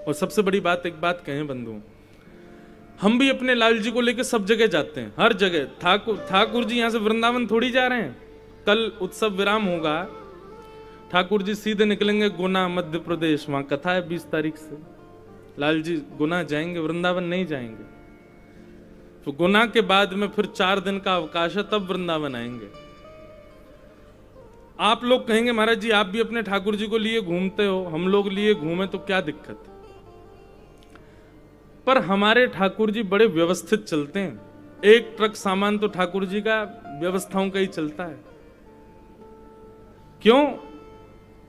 और सबसे बड़ी बात, एक बात कहें बंधु, हम भी अपने लाल जी को लेकर सब जगह जाते हैं, हर जगह। ठाकुर जी यहां से वृंदावन थोड़ी जा रहे हैं। कल उत्सव विराम होगा, ठाकुर जी सीधे निकलेंगे गुना मध्य प्रदेश, वहां कथा है 20 तारीख से। लाल जी गुना जाएंगे, वृंदावन नहीं जाएंगे। तो गुना के बाद में फिर 4 दिन का अवकाश है, तब वृंदावन आएंगे। आप लोग कहेंगे महाराज जी आप भी अपने ठाकुर जी को लिए घूमते हो, हम लोग लिए घूमे तो क्या दिक्कत? पर हमारे ठाकुर जी बड़े व्यवस्थित चलते हैं। एक ट्रक सामान तो ठाकुर जी का व्यवस्थाओं का ही चलता है। क्यों?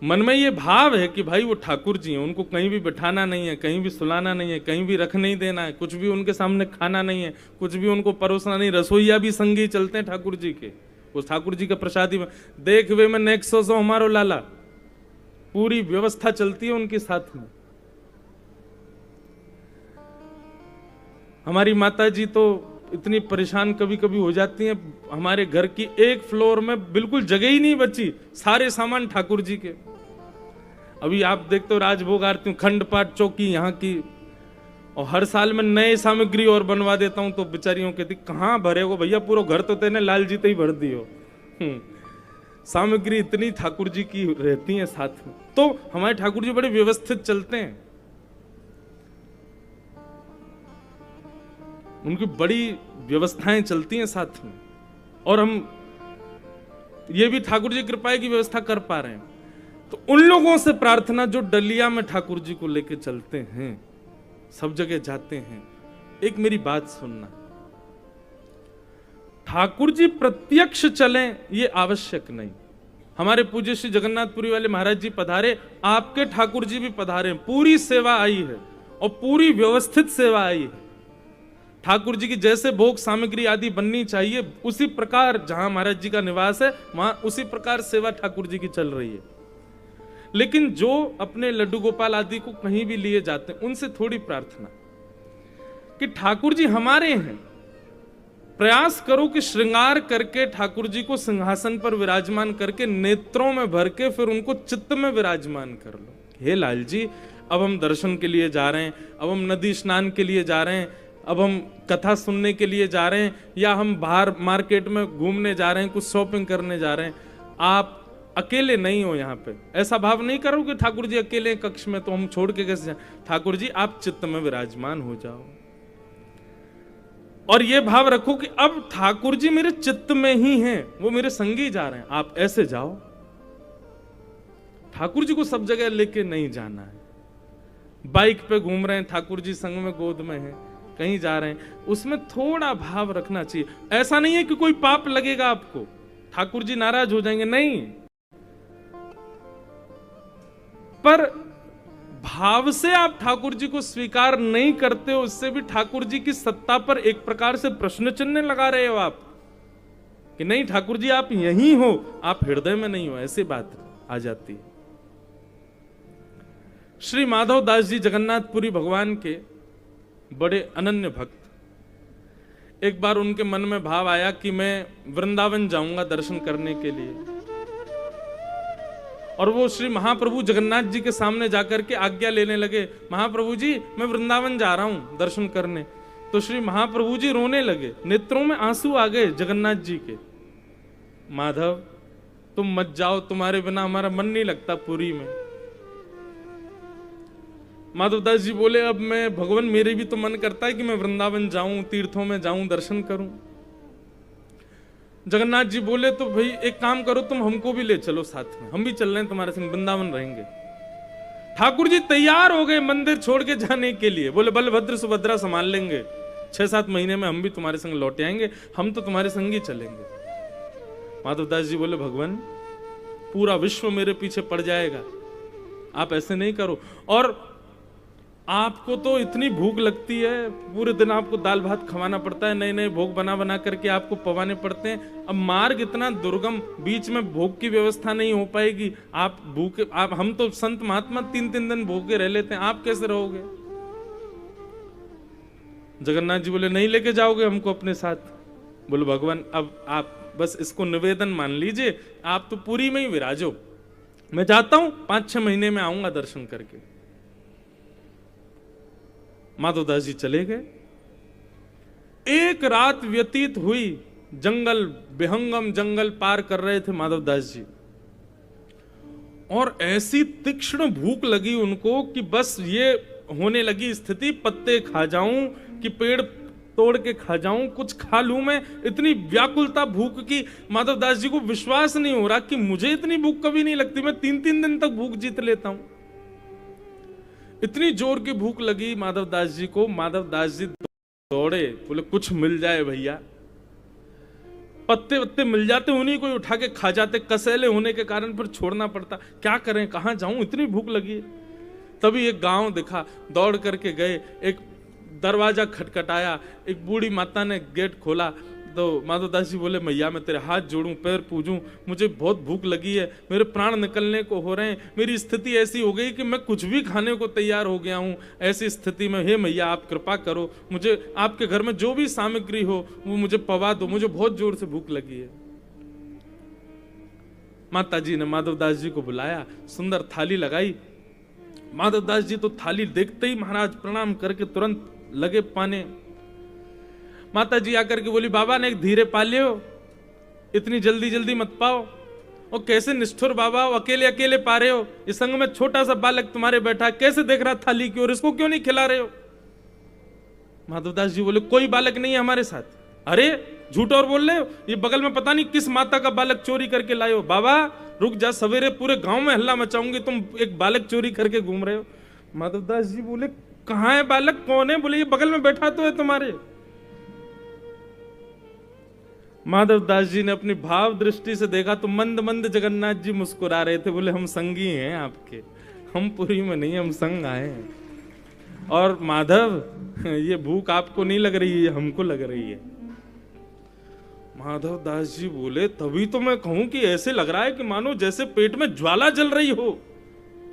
मन में ये भाव है कि भाई वो ठाकुर जी हैं, उनको कहीं भी बिठाना नहीं है, कहीं भी सुलाना नहीं है, कहीं भी रख नहीं देना है, कुछ भी उनके सामने खाना नहीं है, कुछ भी उनको परोसना नहीं। रसोईया भी संगी चलते हैं ठाकुर जी के, वो ठाकुर जी का प्रसादी में देख वे में नेक्स्ट सो हमारो लाला, पूरी व्यवस्था चलती है उनके साथ में। हमारी माता जी तो इतनी परेशान कभी कभी हो जाती हैं, हमारे घर की एक फ्लोर में बिल्कुल जगह ही नहीं बची, सारे सामान ठाकुर जी के। अभी आप देखते हो राजभोग आरती, खंड पाठ चौकी यहाँ की, और हर साल में नए सामग्री और बनवा देता हूं, तो बेचारियों कहती कहां भरे हो भैया, पूरा घर तो तेने लाल जी तो ही भर दियो। सामग्री इतनी ठाकुर जी की रहती है साथ में। तो हमारे ठाकुर जी बड़े व्यवस्थित चलते हैं, उनकी बड़ी व्यवस्थाएं चलती हैं साथ में, और हम ये भी ठाकुर जी कृपा की व्यवस्था कर पा रहे हैं। तो उन लोगों से प्रार्थना जो डलिया में ठाकुर जी को लेकर चलते हैं, सब जगह जाते हैं। एक मेरी बात सुनना, ठाकुर जी प्रत्यक्ष चलें ये आवश्यक नहीं। हमारे पूज्य श्री जगन्नाथपुरी वाले महाराज जी पधारे, आपके ठाकुर जी भी पधारे, पूरी सेवा आई है और पूरी व्यवस्थित सेवा आई है। ठाकुर जी की जैसे भोग सामग्री आदि बननी चाहिए उसी प्रकार, जहां महाराज जी का निवास है वहां उसी प्रकार सेवा ठाकुर जी की चल रही है। लेकिन जो अपने लड्डू गोपाल आदि को कहीं भी लिए जाते हैं, उनसे थोड़ी प्रार्थना कि ठाकुर जी हमारे हैं, प्रयास करो कि श्रृंगार करके ठाकुर जी को सिंहासन पर विराजमान करके नेत्रों में भर के फिर उनको चित्त में विराजमान कर लो। हे लाल जी, अब हम दर्शन के लिए जा रहे हैं, अब हम नदी स्नान के लिए जा रहे हैं, अब हम कथा सुनने के लिए जा रहे हैं, या हम बाहर मार्केट में घूमने जा रहे हैं, कुछ शॉपिंग करने जा रहे हैं, आप अकेले नहीं हो यहाँ पे। ऐसा भाव नहीं करो कि ठाकुर जी अकेले कक्ष में तो हम छोड़ के कैसे जाएं। ठाकुर जी आप चित्त में विराजमान हो जाओ, और ये भाव रखो कि अब ठाकुर जी मेरे चित्त में ही हैं, वो मेरे संगी जा रहे हैं, आप ऐसे जाओ। ठाकुर जी को सब जगह लेके नहीं जाना है। बाइक पे घूम रहे हैं, ठाकुर जी संग में गोद में है, कहीं जा रहे हैं, उसमें थोड़ा भाव रखना चाहिए। ऐसा नहीं है कि कोई पाप लगेगा आपको, ठाकुर जी नाराज हो जाएंगे, नहीं, पर भाव से आप ठाकुर जी को स्वीकार नहीं करते हो, उससे भी ठाकुर जी की सत्ता पर एक प्रकार से प्रश्न चिन्ह लगा रहे हो आप, कि नहीं ठाकुर जी आप यहीं हो, आप हृदय में नहीं हो, ऐसी बात आ जाती है। श्री माधव दास जी जगन्नाथपुरी भगवान के बड़े अनन्य भक्त, एक बार उनके मन में भाव आया कि मैं वृंदावन जाऊंगा दर्शन करने के लिए, और वो श्री महाप्रभु जगन्नाथ जी के सामने जाकर के आज्ञा लेने लगे, महाप्रभु जी मैं वृंदावन जा रहा हूं दर्शन करने। तो श्री महाप्रभु जी रोने लगे, नेत्रों में आंसू आ गए जगन्नाथ जी के। माधव तुम मत जाओ, तुम्हारे बिना हमारा मन नहीं लगता पुरी में। माधवदास जी बोले अब मैं, भगवान मेरे भी तो मन करता है कि मैं वृंदावन जाऊं, तीर्थों में जाऊं, दर्शन करूं। जगन्नाथ जी बोले तो भाई एक काम करो, तुम हमको भी ले चलो साथ में, हम भी चल रहे हैं तुम्हारे संग, वृंदावन रहेंगे। ठाकुर जी तैयार हो गए मंदिर छोड़ के जाने के लिए, बोले बलभद्र सुभद्रा संभाल लेंगे, 6-7 महीने में हम भी तुम्हारे संग लौट आएंगे, हम तो तुम्हारे संग ही चलेंगे। माधवदास जी बोले भगवान पूरा विश्व मेरे पीछे पड़ जाएगा, आप ऐसे नहीं करो, और आपको तो इतनी भूख लगती है, पूरे दिन आपको दाल भात खवाना पड़ता है, नए नए भोग बना बना करके आपको पवाने पड़ते हैं। अब मार्ग इतना दुर्गम, बीच में भोग की व्यवस्था नहीं हो पाएगी, आप भूखे, आप हम तो संत महात्मा 3-3 दिन भूखे रह लेते हैं, आप कैसे रहोगे? जगन्नाथ जी बोले नहीं लेके जाओगे हमको अपने साथ? बोले भगवान अब आप बस इसको निवेदन मान लीजिए, आप तो पुरी में ही विराजो, मैं जाता हूं, 5-6 महीने में आऊंगा दर्शन करके। माधवदास जी चले गए। एक रात व्यतीत हुई, जंगल, विहंगम जंगल पार कर रहे थे माधवदास जी, और ऐसी तीक्ष्ण भूख लगी उनको कि बस ये होने लगी स्थिति, पत्ते खा जाऊं कि पेड़ तोड़ के खा जाऊं, कुछ खा लूं मैं। इतनी व्याकुलता भूख की, माधवदास जी को विश्वास नहीं हो रहा कि मुझे इतनी भूख कभी नहीं लगती, मैं 3-3 दिन तक भूख जीत लेता हूं। इतनी जोर की भूख लगी माधवदास जी को। माधवदास जी दौड़े, बोले कुछ मिल जाए भैया। पत्ते वत्ते मिल जाते, उन्हीं को उठा के खा जाते, कसैले होने के कारण फिर छोड़ना पड़ता। क्या करें, कहां जाऊं, इतनी भूख लगी। तभी एक गांव दिखा, दौड़ करके गए, एक दरवाजा खटखटाया, एक बूढ़ी माता ने गेट खोला। तो माधवदास जी बोले, मैया मैं तेरे हाथ जोड़ूं, पैर पूजूं, मुझे बहुत भूख लगी है, मेरे प्राण निकलने को हो रहे हैं, मेरी स्थिति ऐसी हो गई कि मैं कुछ भी खाने को तैयार हो गया हूं। ऐसी स्थिति में हे मैया आप कृपा करो, मुझे आपके घर में जो भी सामग्री हो वो मुझे पवा दो, मुझे बहुत जोर से भूख लगी है। माता जी ने माधवदास जी को बुलाया, सुंदर थाली लगाई। माधवदास जी तो थाली देखते ही महाराज प्रणाम करके तुरंत लगे पाने। माता जी आकर के बोली, बाबा ने एक धीरे पा लियो, इतनी जल्दी जल्दी मत पाओ। और कैसे निष्ठुर बाबा, अकेले अकेले पा रहे हो, इस संग में छोटा सा बालक तुम्हारे बैठा, कैसे देख रहा थाली की ओर, इसको क्यों नहीं खिला रहे हो? माधवदास जी बोले, कोई बालक नहीं है हमारे साथ। अरे झूठ और बोल रहे हो, ये बगल में पता नहीं किस माता का बालक चोरी करके लाए हो। बाबा रुक जा, सवेरे पूरे गांव में हल्ला मचाऊंगी, तुम एक बालक चोरी करके घूम रहे हो। माधवदास जी बोले, कहां है बालक, कौन है? बोले, ये बगल में बैठा तो है तुम्हारे। माधवदास जी ने अपनी भाव दृष्टि से देखा तो मंद मंद जगन्नाथ जी मुस्कुरा रहे थे। बोले, हम संगी हैं आपके, हम पुरी में नहीं, हम संग आए हैं। और माधव ये भूख आपको नहीं लग रही है, हमको लग रही है। माधवदास जी बोले, तभी तो मैं कहूं कि ऐसे लग रहा है कि मानो जैसे पेट में ज्वाला जल रही हो।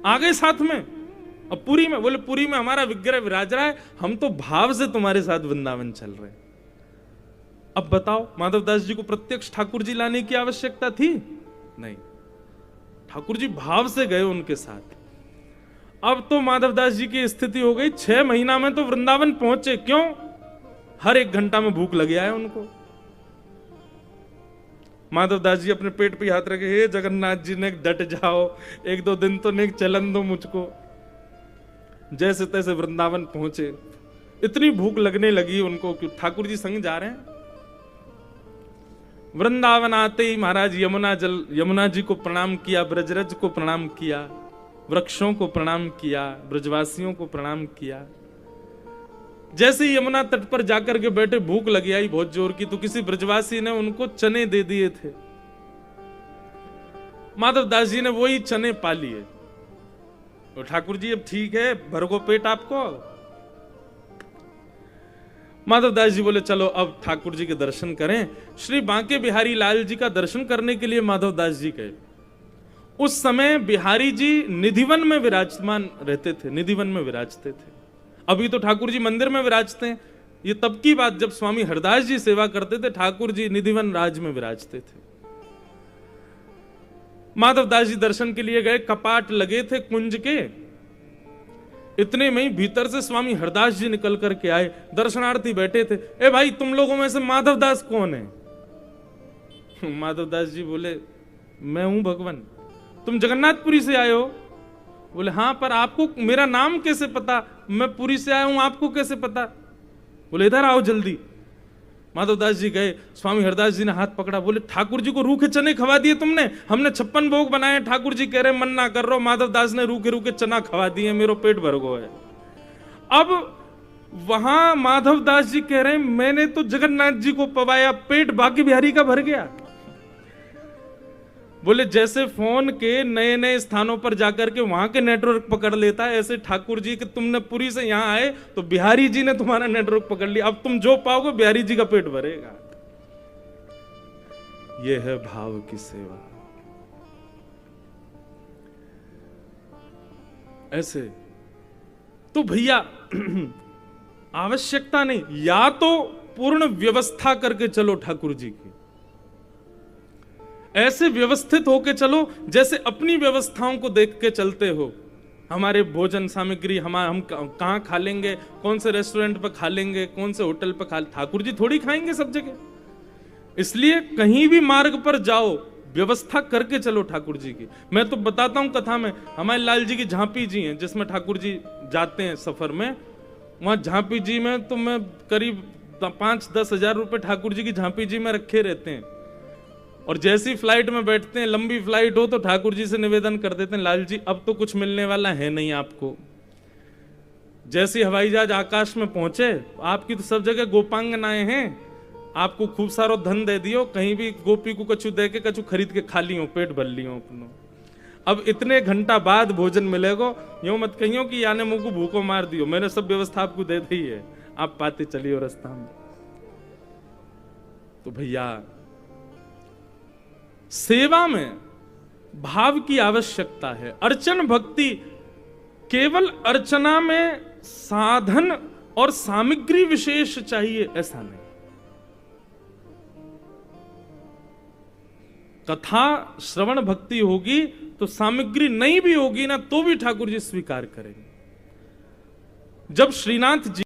आ गए साथ में। अब पुरी में? बोले, पुरी में हमारा विग्रह विराज रहा है, हम तो भाव से तुम्हारे साथ वृंदावन चल रहे हैं। अब बताओ, माधवदास जी को प्रत्यक्ष ठाकुर जी लाने की आवश्यकता थी? नहीं, ठाकुर जी भाव से गए उनके साथ। अब तो माधवदास जी की स्थिति हो गई, 6 महीना में तो वृंदावन पहुंचे। क्यों? हर 1 घंटा में भूख लग गया है उनको। माधवदास जी अपने पेट पे हाथ रखे, हे जगन्नाथ जी ने डट जाओ, 1-2 दिन तो ने चलन दो मुझको। जैसे तैसे वृंदावन पहुंचे। इतनी भूख लगने लगी उनको कि ठाकुर जी संग जा रहे हैं। वृंदावन आते ही महाराज यमुना जी को प्रणाम किया, ब्रजरज को प्रणाम किया, वृक्षों को प्रणाम किया, ब्रजवासियों को प्रणाम किया। जैसे ही यमुना तट पर जाकर के बैठे, भूख लगी आई बहुत जोर की, तो किसी ब्रजवासी ने उनको चने दे दिए थे। माधवदास जी ने वही चने पा लिए। तो ठाकुर जी अब ठीक है, भरगो पेट आपको। माधवदास जी बोले, चलो अब ठाकुर जी के दर्शन करें। श्री बांके बिहारी लाल जी का दर्शन करने के लिए माधवदास जी गए। उस समय बिहारी जी निधिवन में विराजमान रहते थे, निधिवन में विराजते थे। अभी तो ठाकुर जी मंदिर में विराजते हैं। ये तब की बात जब स्वामी हरदास जी सेवा करते थे, ठाकुर जी निधिवन राज में विराजते थे। माधवदास जी दर्शन के लिए गए, कपाट लगे थे कुंज के। इतने में ही भीतर से स्वामी हरदास जी निकल करके आए, दर्शनार्थी बैठे थे। ए भाई, तुम लोगों में से माधवदास कौन है? माधवदास जी बोले, मैं हूं भगवान। तुम जगन्नाथपुरी से आए हो? बोले, हाँ, पर आपको मेरा नाम कैसे पता? मैं पुरी से आया हूं, आपको कैसे पता? बोले, इधर आओ जल्दी। माधवदास जी गए, स्वामी हरदास जी ने हाथ पकड़ा। बोले, ठाकुर जी को रूखे चने खवा दिए तुमने? हमने 56 भोग बनाए, ठाकुर जी कह रहे मन ना कर रहो। माधवदास ने रूखे रूखे चना खवा दिए, मेरो पेट भर गो है। अब वहां माधवदास जी कह रहे, मैंने तो जगन्नाथ जी को पवाया, पेट बाकी बिहारी का भर गया। बोले, जैसे फोन के नए नए स्थानों पर जाकर के वहां के नेटवर्क पकड़ लेता है, ऐसे ठाकुर जी कि तुमने पुरी से यहां आए तो बिहारी जी ने तुम्हारा नेटवर्क पकड़ लिया। अब तुम जो पाओगे बिहारी जी का पेट भरेगा। यह है भाव की सेवा। ऐसे तो भैया आवश्यकता नहीं, या तो पूर्ण व्यवस्था करके चलो ठाकुर जी की। ऐसे व्यवस्थित होके चलो जैसे अपनी व्यवस्थाओं को देख के चलते हो। हमारे भोजन सामग्री हम कहाँ खा लेंगे, कौन से रेस्टोरेंट पर खा लेंगे, कौन से होटल पर खा, ठाकुर जी थोड़ी खाएंगे सब जगह। इसलिए कहीं भी मार्ग पर जाओ व्यवस्था करके चलो ठाकुर जी की। मैं तो बताता हूं कथा में, हमारे लाल जी की झांपी जी हैं जिसमें ठाकुर जी जाते हैं सफर में, वहां झांपी जी में तो मैं करीब 5-10 हजार रुपए ठाकुर जी की झांपी जी में रखे रहते हैं। और जैसी फ्लाइट में बैठते हैं, लंबी फ्लाइट हो तो ठाकुर जी से निवेदन कर देते हैं, लाल जी अब तो कुछ मिलने वाला है नहीं आपको। जैसे हवाई जहाज आकाश में पहुंचे, आपकी तो सब जगह गोपांगनाएं हैं, आपको खूब सारो धन दे दियो, कहीं भी गोपी को कछु दे के कछु खरीद के खा लियो, पेट भर लियो अपनो। अब इतने घंटा बाद भोजन मिलेगा, यूं मत कहियो कि याने मुंह को भूखो मार दियो, मैंने सब व्यवस्था आपको दे दी है, आप पाते चलिए रास्ता में। तो भैया सेवा में भाव की आवश्यकता है। अर्चन भक्ति केवल अर्चना में साधन और सामग्री विशेष चाहिए ऐसा नहीं। कथा श्रवण भक्ति होगी तो सामग्री नहीं भी होगी ना तो भी ठाकुर जी स्वीकार करेंगे। जब श्रीनाथ जी